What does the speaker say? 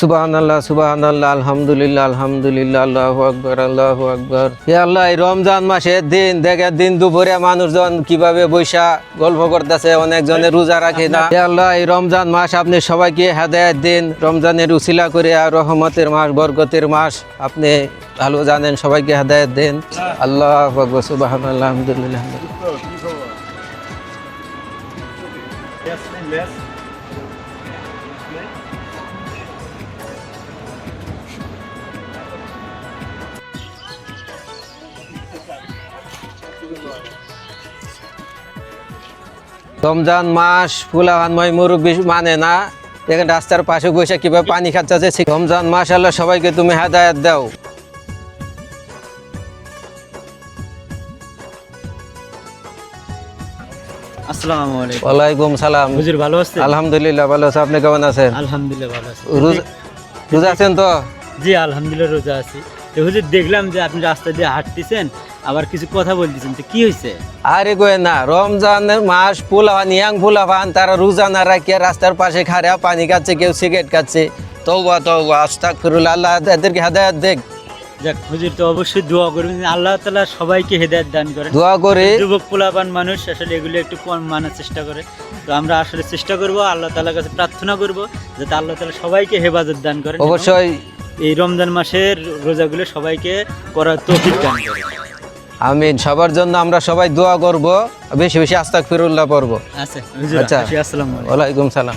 সুবহানাল্লাহ সুবহানাল্লাহ আলহামদুলিল্লাহ আলহামদুলিল্লাহ আল্লাহু আকবার আল্লাহু আকবার। হে আল্লাহ, এই রমজান মাসের দিন দেখে দিন দুপুরে মানুষজন কিভাবে বৈশা গল্প করতেছে, অনেকজনে রোজা রাখে না। হে আল্লাহ, এই রমজান মাস আপনি সবাইকে হেদায়েত দিন, রমজানের উসিলা করে আর রহমতের মাস, বরকতের মাস আপনি ভালো জানেন, সবাইকে হেদায়েত দেন। আল্লাহু আকবার সুবহানাল্লাহ আলহামদুলিল্লাহ। রমজান মাস ফুলাহানময় মুরব্বী মানে না, দেখেন রাস্তার পাশে বসে কিভাবে পানি খাচ্ছে। রমজান মাস আল্লাহ সবাইকে তুমি হেদায়েত দাও। আসসালামু আলাইকুম। ওয়ালাইকুম সালাম। হুজুর ভালো আছেন? আলহামদুলিল্লাহ ভালো আছে, আপনি কেমন আছেন? আলহামদুলিল্লাহ ভালো আছি। রোজা আছেন তো? জি আলহামদুলিল্লাহ রোজা আছি। তো হুজুর দেখলাম যে আপনি রাস্তা দিয়ে হাঁটতেছেন, আবার কিছু কথা বলতেছেন, তো কি হয়েছে? আরে কই না, রমজানের মাস ফুলাহান ইয়াং ফুলাহান তারা রোজা না রাখিয়া রাস্তার পাশে খাড়া পানি খাচ্ছে, কেউ সিগারেট খাচ্ছে। তওবা তওবা আস্তাগফিরুল্লাহ, আল্লাহ এদেরকে হেদায়েত দেখ। যাক হুজুর, তো অবশ্যই দোয়া করবেন আল্লাহ তাআলা সবাইকে হেদায়েত দান করেন। দোয়া করে যুবক পোলাপান মানুষ আসলে এগুলো একটু কম মানার চেষ্টা করে, তো আমরা আসলে চেষ্টা করব, আল্লাহ তাআলার কাছে প্রার্থনা করব যাতে আল্লাহ তাআলা সবাইকে হেফাজত দান করেন। অবশ্যই এই রমজান মাসের রোজাগুলো সবাইকে করার তৌফিক দান করেন। আমিন। সবার জন্য আমরা সবাই দোয়া করব, বেশি বেশি আস্তাগফিরুল্লাহ পড়ব। আচ্ছা হুজুর, আচ্ছা, আসসালামু আলাইকুম। ওয়ালাইকুম সালাম।